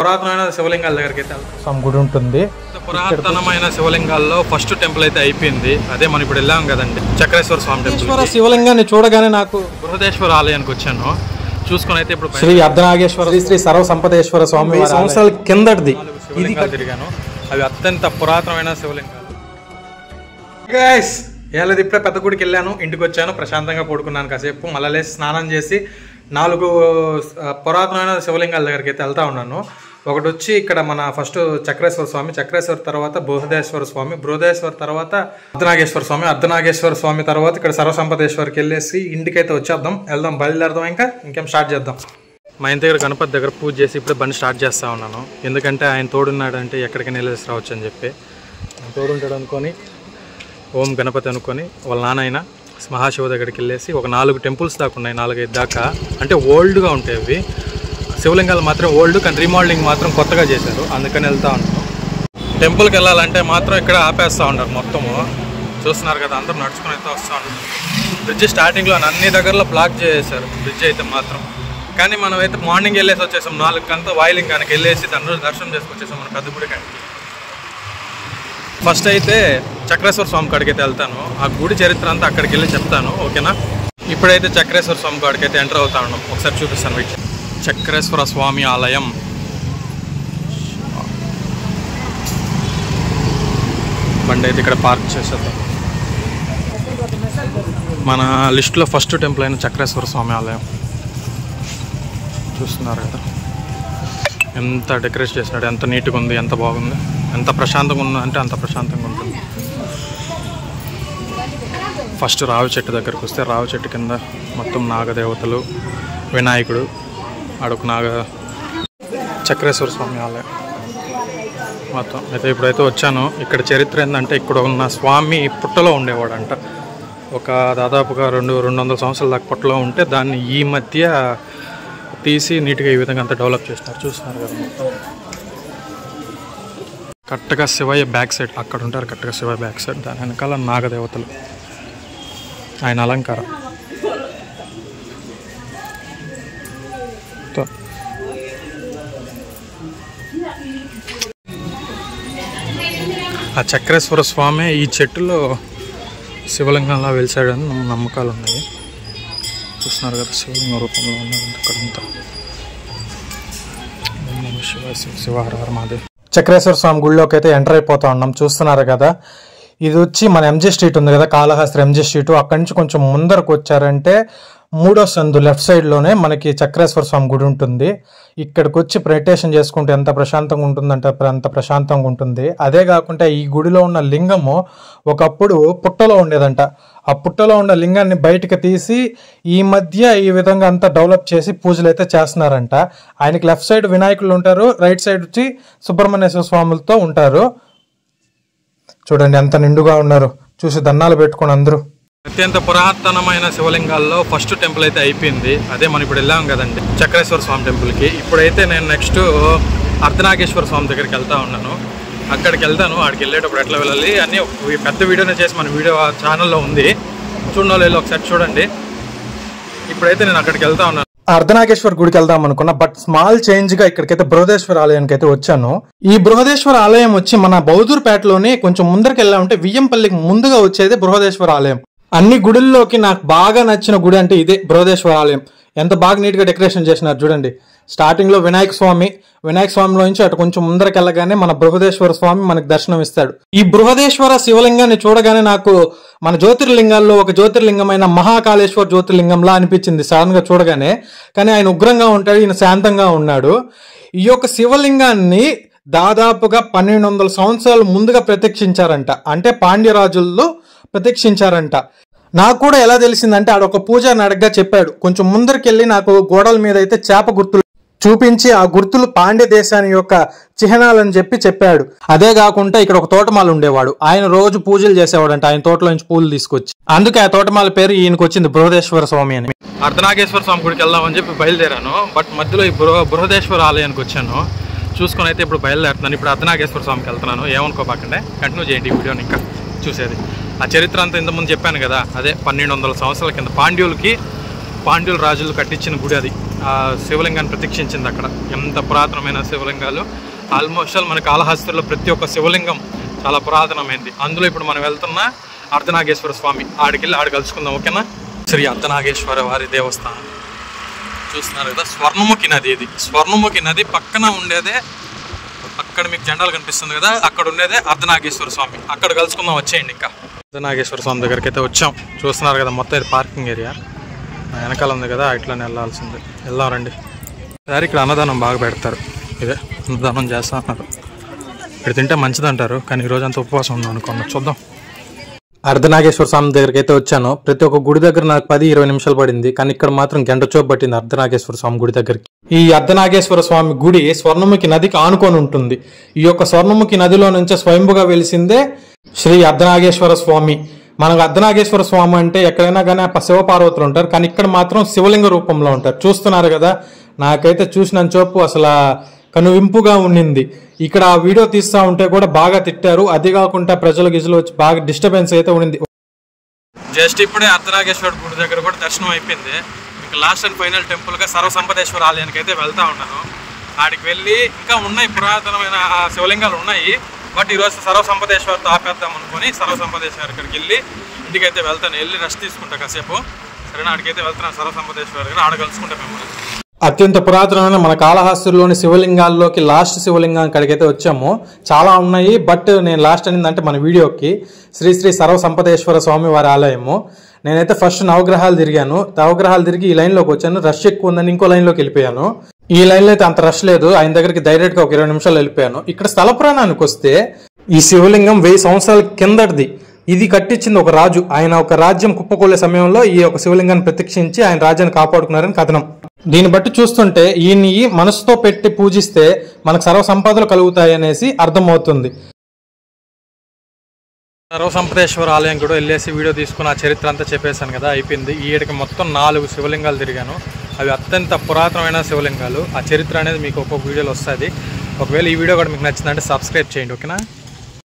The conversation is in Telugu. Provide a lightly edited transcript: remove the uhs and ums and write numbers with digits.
పురాతనమైన శివలింగాల దగ్గరికి అయితే సమ్ గుడి ఉంటుంది. పురాతనమైన శివలింగాల్లో ఫస్ట్ టెంపుల్ అయితే అయిపోయింది. అదే మనం ఇప్పుడు వెళ్ళాం కదండి, చక్రేశ్వర స్వామి టెంపుల్. శివలింగాన్ని చూడగానే నాకు బృహదేశ్వర ఆలయానికి వచ్చాను. చూసుకొని అయితే ఇప్పుడు శ్రీ అర్ధనాగేశ్వర శ్రీ సర్వసంపదేశ్వర స్వామి సంవత్సరాల కిందటిది శివలింగాలు తిరిగాను. అవి అత్యంత పురాతనమైన శివలింగాలు. గైస్ ఏళ్ళది ఇప్పుడే పెద్ద గుడికి వెళ్ళాను, ఇంటికి వచ్చాను, ప్రశాంతంగా పడుకున్నాను కాసేపు. మళ్ళీ లేసి స్నానం చేసి 4 పురాతనమైన శివలింగాల దగ్గరికి అయితే వెళ్తా ఉన్నాను. ఒకటి వచ్చి ఇక్కడ మన ఫస్ట్ చక్రేశ్వర స్వామి, చక్రేశ్వర తర్వాత బృహదేశ్వర స్వామి, బృహదేశ్వర తర్వాత అర్ధనాగేశ్వర స్వామి, అర్ధనాగేశ్వర స్వామి తర్వాత ఇక్కడ సర్వసంపదేశ్వరికి వెళ్ళేసి ఇంటికైతే వెళ్దాం, బయలుదేరదాం. ఇంకేం స్టార్ట్ చేద్దాం. మా ఇంటి దగ్గర గణపతి దగ్గర పూజ చేసి ఇప్పుడే బండి స్టార్ట్ చేస్తా ఉన్నాను. ఎందుకంటే ఆయన తోడున్నాడంటే ఎక్కడికైనా వెళ్ళేసి రావచ్చు అని చెప్పి తోడుంటాడు అనుకొని ఓం గణపతి అనుకొని వాళ్ళ నాన్న మహాశివ దగ్గరికి వెళ్ళేసి ఒక 4 టెంపుల్స్ దాకా ఉన్నాయి, 4-5 దాకా. అంటే ఓల్డ్గా ఉంటాయి అవి శివలింగాలు మాత్రం ఓల్డ్, కానీ రీమోడలింగ్ మాత్రం కొత్తగా చేశారు, అందుకని వెళ్తా ఉంటాం. టెంపుల్కి వెళ్ళాలంటే మాత్రం ఇక్కడ ఆపేస్తూ ఉంటారు మొత్తము. చూస్తున్నారు కదా, అందరూ నడుచుకుని అయితే వస్తూ ఉంటారు. బ్రిడ్జ్ స్టార్టింగ్లో అన్ని దగ్గరలో బ్లాక్ చేసేసారు బ్రిడ్జ్ అయితే మాత్రం. కానీ మనం అయితే మార్నింగ్ వెళ్ళేసి వచ్చేసాం, 4 వాయులింగానికి వెళ్ళేసి దాని దర్శనం చేసుకొచ్చేసాం మన పెద్ద గుడికి. ఫస్ట్ అయితే చక్రేశ్వర స్వామి కాడికి అయితే వెళ్తాను. ఆ గుడి చరిత్ర అంతా అక్కడికి వెళ్ళి చెప్తాను, ఓకేనా? ఇప్పుడైతే చక్రేశ్వర స్వామి కాడికి అయితే ఎంటర్ అవుతా ఉన్నాం. ఒకసారి చూపిస్తాను వీటి. చక్రేశ్వర స్వామి ఆలయం. బండి అయితే ఇక్కడ పార్క్ చేసేద్దాం. మన లిస్టులో ఫస్ట్ టెంపుల్ అయిన చక్రేశ్వర స్వామి ఆలయం చూస్తున్నారు కదా, ఎంత డెకరేట్ చేసినాడు, ఎంత నీట్గా ఉంది, ఎంత బాగుంది, ఎంత ప్రశాంతంగా ఉంది అంటే అంత ప్రశాంతంగా ఉంటుంది. ఫస్ట్ రావి చెట్టు దగ్గరకు వస్తే రావి చెట్టు కింద మొత్తం నాగదేవతలు, వినాయకుడు, అడుగు చక్రేశ్వర స్వామి ఆలయం మొత్తం అయితే ఇప్పుడైతే వచ్చాను. ఇక్కడ చరిత్ర ఏంటంటే ఇక్కడ ఉన్న స్వామి పుట్టలో ఉండేవాడంట. ఒక దాదాపుగా 200 సంవత్సరాల దాకా పుట్టలో ఉంటే దాన్ని ఈ మధ్య తీసి నీట్గా ఈ విధంగా అంతా డెవలప్ చేస్తున్నారు. చూస్తున్నారు కదా మొత్తం. కరెక్ట్గా శివయ్య బ్యాక్ సైడ్ అక్కడ ఉంటారు, కరెక్ట్గా శివయ్య బ్యాక్ సైడ్ దాని వెనకాల నాగదేవతలు, ఆయన అలంకారం. ఆ చక్రేశ్వర స్వామి ఈ చెట్టులో శివలింగంలా వెలిసాడని నమ్మకాలు ఉన్నాయి. చూస్తున్నారు కదా, శివలింగ రూపంలో ఉన్నది అక్కడంతా. శివహర మహాదేవ్. చక్రేశ్వర స్వామి గుడిలోకి అయితే ఎంటర్ అయిపోతా ఉన్నాం. చూస్తున్నారు కదా, ఇది వచ్చి మన ఎంజీ స్ట్రీట్ ఉంది కదా, కాళహస్తి ఎంజీ స్ట్రీట్. అక్కడి నుంచి కొంచెం ముందరకు వచ్చారంటే 3వ సందు లెఫ్ట్ సైడ్లోనే మనకి చక్రేశ్వర స్వామి గుడి ఉంటుంది. ఇక్కడికి వచ్చి మెడిటేషన్ చేసుకుంటే ఎంత ప్రశాంతంగా ఉంటుందంటే అంత ప్రశాంతంగా ఉంటుంది. అదే కాకుండా ఈ గుడిలో ఉన్న లింగము ఒకప్పుడు పుట్టలో ఉండేదంట. ఆ పుట్టలో ఉన్న లింగాన్ని బయటకు తీసి ఈ మధ్య ఈ విధంగా అంతా డెవలప్ చేసి పూజలు అయితే చేస్తున్నారంట. ఆయనకి లెఫ్ట్ సైడ్ వినాయకులు ఉంటారు, రైట్ సైడ్ వచ్చి సుబ్రహ్మణ్యేశ్వర స్వాములతో ఉంటారు. చూడండి ఎంత నిండుగా ఉన్నారు, చూసి దండాలు పెట్టుకుని అందరూ. అత్యంత పురాతనమైన శివలింగాల్లో ఫస్ట్ టెంపుల్ అయితే అయిపోయింది. అదే మనం ఇప్పుడు వెళ్ళాం కదండి, చక్రేశ్వర స్వామి టెంపుల్కి. ఇప్పుడైతే నేను నెక్స్ట్ అర్ధనాగేశ్వర స్వామి దగ్గరికి వెళ్తా ఉన్నాను. అక్కడికి వెళ్తాను. అక్కడికి వెళ్ళేటప్పుడు ఎట్లా వెళ్ళాలి అన్నీ పెద్ద వీడియోనే చేసి మన వీడియో ఛానల్లో ఉంది, చూడాలి, ఒకసారి చూడండి. ఇప్పుడైతే నేను అక్కడికి వెళ్తా ఉన్నాను. అర్ధనాగేశ్వర గుడికి వెళ్దాం అనుకున్నా, బట్ స్మాల్ చేంజ్ గా ఇక్కడికైతే బృహదేశ్వర ఆలయానికి అయితే వచ్చాను. ఈ బృహదేశ్వర ఆలయం వచ్చి మన బౌదూర్పేటలోనే కొంచెం ముందరికి వెళ్ళామంటే వియ్యంపల్లికి ముందుగా వచ్చేది బృహదేశ్వర ఆలయం. అన్ని గుడుల్లోకి నాకు బాగా నచ్చిన గుడి అంటే ఇదే బృహదేశ్వర ఆలయం. ఎంత బాగా నీట్ గా డెకరేషన్ చేసినారు చూడండి. స్టార్టింగ్ లో వినాయక స్వామిలో నుంచి అటు కొంచెం ముందరికి వెళ్ళగానే మన బృహదేశ్వర స్వామి మనకు దర్శనం ఇస్తాడు. ఈ బృహదేశ్వర శివలింగాన్ని చూడగానే నాకు మన జ్యోతిర్లింగాల్లో ఒక జ్యోతిర్లింగమైన మహాకాళేశ్వర జ్యోతిర్లింగంలా అనిపించింది సడన్ గా చూడగానే. కానీ ఆయన ఉగ్రంగా ఉంటాడు, ఈయన శాంతంగా ఉన్నాడు. ఈ యొక్క శివలింగాన్ని దాదాపుగా 1200 సంవత్సరాలు ముందుగా ప్రత్యక్షించారంట. అంటే పాండ్యరాజుల్లో ప్రత్యక్షించారంట. నాకు కూడా ఎలా తెలిసిందంటే ఆడొక పూజారిని అడగ్గా చెప్పాడు. కొంచెం ముందరికెళ్ళి నాకు గోడల మీద అయితే చేప గుర్తులు చూపించి ఆ గుర్తులు పాండ్య దేశాన్ని యొక్క చిహ్నాలని చెప్పాడు. అదే కాకుండా ఇక్కడ ఒక తోటమాల ఉండేవాడు, ఆయన రోజు పూజలు చేసేవాడంట ఆయన తోటలో నుంచి పూలు తీసుకొచ్చి. అందుకే ఆ తోటమాల పేరు ఈయనకు వచ్చింది బృహదేశ్వర స్వామి అని. అర్ధనాగేశ్వర స్వామి గుడికి వెళ్దామని చెప్పి బయలుదేరాను. బట్ మధ్యలో ఈ బృహదేశ్వర ఆలయానికి వచ్చాను. చూసుకొని అయితే ఇప్పుడు బయలుదేరుతున్నాను. ఇప్పుడు అర్ధనాగేశ్వర స్వామికి వెళ్తున్నాను. ఏమనుకోబాకండి, కంటిన్యూ చేయండి ఈ వీడియోని ఇంకా చూసేది. ఆ చరిత్ర అంతా ఇంతకుముందు చెప్పాను కదా, అదే 1200 సంవత్సరాల కింద పాండ్యులకి పాండ్యుల రాజులు కట్టించిన గుడి అది. ఆ శివలింగాన్ని ప్రతిష్ఠించింది అక్కడ. ఎంత పురాతనమైన శివలింగాలు. ఆల్మోస్ట్ మన కాళహస్తిలో ప్రతి ఒక్క శివలింగం చాలా పురాతనమైంది. అందులో ఇప్పుడు మనం వెళ్తున్న అర్ధనాగేశ్వర స్వామి, ఆడికెళ్ళి ఆడ కలుసుకుందాం. ఓకేనా? శ్రీ అర్ధనాగేశ్వర వారి దేవస్థానం చూస్తున్నారు కదా. స్వర్ణముఖి నది ఇది. స్వర్ణముఖి నది పక్కన ఉండేదే, అక్కడ మీకు జెండాలు కనిపిస్తుంది కదా, అక్కడ ఉండేదే అర్ధనాగేశ్వర స్వామి. అక్కడ కలుసుకుందాం, వచ్చేయండి. ఇంకా అర్ధనాగేశ్వర స్వామి దగ్గరికి అయితే వచ్చాం. చూస్తున్నారు కదా, మొత్తం ఇది పార్కింగ్ ఏరియా. వెనకాల ఉంది కదా, ఇట్లానే వెళ్ళాల్సిందే. వెళ్దాం రండి. సరే, ఇక్కడ అన్నదానం బాగా పెడతారు. ఇదే అన్నదానం చేస్తా అన్నారు. ఇక్కడ తింటే మంచిది అంటారు, కానీ ఈ రోజంతా ఉపవాసం ఉందాం అనుకున్నా. చూద్దాం. అర్ధనాగేశ్వర స్వామి దగ్గరికి అయితే వచ్చాను. ప్రతి ఒక్క గుడి దగ్గర నాకు 10-20 నిమిషాలు పడింది, కానీ ఇక్కడ మాత్రం గంట చూపు పట్టింది అర్ధనాగేశ్వర స్వామి గుడి దగ్గరికి. ఈ అర్ధనాగేశ్వర స్వామి గుడి స్వర్ణముఖి నదికి ఆనుకొని ఉంటుంది. ఈ యొక్క స్వర్ణముఖి నదిలో నుంచే స్వయంభుగా వెలిసిందే శ్రీ అర్ధనాగేశ్వర స్వామి. మనకు అర్ధనాగేశ్వర స్వామి అంటే ఎక్కడైనా కానీ శివపార్వతులు ఉంటారు, కానీ ఇక్కడ మాత్రం శివలింగ రూపంలో ఉంటారు. చూస్తున్నారు కదా, నాకైతే చూసిన చూపు అసలు కనువింపుగా ఉండింది. ఇక్కడ ఆ వీడియో తీస్తా ఉంటే కూడా బాగా తిట్టారు. అది కాకుండా ప్రజలు గిజలు వచ్చి బాగా డిస్టర్బెన్స్ అయితే ఉండింది. జస్ట్ ఇప్పుడే అర్ధనాగేశ్వర గుడి దగ్గర కూడా దర్శనం అయిపోయింది. ఇంకా లాస్ట్ అండ్ ఫైనల్ టెంపుల్గా సర్వసంపదేశ్వర ఆలయానికి అయితే వెళ్తా ఉన్నాను. ఆడికి వెళ్ళి ఇంకా ఉన్నాయి పురాతనమైన శివలింగాలు ఉన్నాయి. బట్ ఈరోజు సర్వసంపదేశ్వరతో ఆపేద్దాం అనుకుని సర్వసంపదేశ్వర ఇక్కడికి వెళ్ళి ఇంటికైతే వెళ్తాను. వెళ్ళి రెస్ట్ తీసుకుంటా కాసేపు. సరేనా? ఆడికైతే వెళ్తున్నాను సర్వసంపదేశ్వర దగ్గర. ఆడ కలుసుకుంటా మిమ్మల్ని. అత్యంత పురాతనమైన మన కాళహస్తిలోని శివలింగాల్లోకి లాస్ట్ శివలింగం కాడికైతే వచ్చాము. చాలా ఉన్నాయి, బట్ నేను లాస్ట్ అనిందంటే మన వీడియోకి శ్రీ శ్రీ సర్వసంపదేశ్వర స్వామి వారి ఆలయము. నేనైతే ఫస్ట్ నవగ్రహాలు తిరిగాను. నవగ్రహాలు తిరిగి ఈ లైన్లోకి వచ్చాను. రష్ ఎక్కువ ఉందని ఇంకో లైన్లోకి వెళ్ళిపోయాను. ఈ లైన్లో అయితే అంత రష్ లేదు. ఆయన దగ్గరికి డైరెక్ట్గా ఒక 20 నిమిషాలు వెళ్ళిపోయాను. ఇక్కడ స్థల పురాణానికి వస్తే ఈ శివలింగం 1000 సంవత్సరాల కిందటిది. ఇది కట్టించింది ఒక రాజు. ఆయన ఒక రాజ్యం కుప్పకూలే సమయంలో ఈ ఒక శివలింగాన్ని ప్రత్యక్షించి ఆయన రాజ్యాన్ని కాపాడుకున్నారని కథనం. దీన్ని బట్టి చూస్తుంటే ఈయన్ని మనసుతో పెట్టి పూజిస్తే మనకు సర్వ సంపదలు కలుగుతాయి అనేసి అర్థమవుతుంది. సర్వసంపదేశ్వర ఆలయం కూడా వెళ్ళేసి వీడియో తీసుకుని ఆ చరిత్ర అంతా చెప్పేశాను కదా, అయిపోయింది. ఈ ఏడికి మొత్తం 4 శివలింగాలు తిరిగాను. అవి అత్యంత పురాతనమైన శివలింగాలు. ఆ చరిత్ర అనేది మీకు ఒక్కొక్క వీడియోలో వస్తుంది. ఒకవేళ ఈ వీడియో కూడా మీకు నచ్చిందంటే సబ్స్క్రైబ్ చేయండి. ఓకేనా?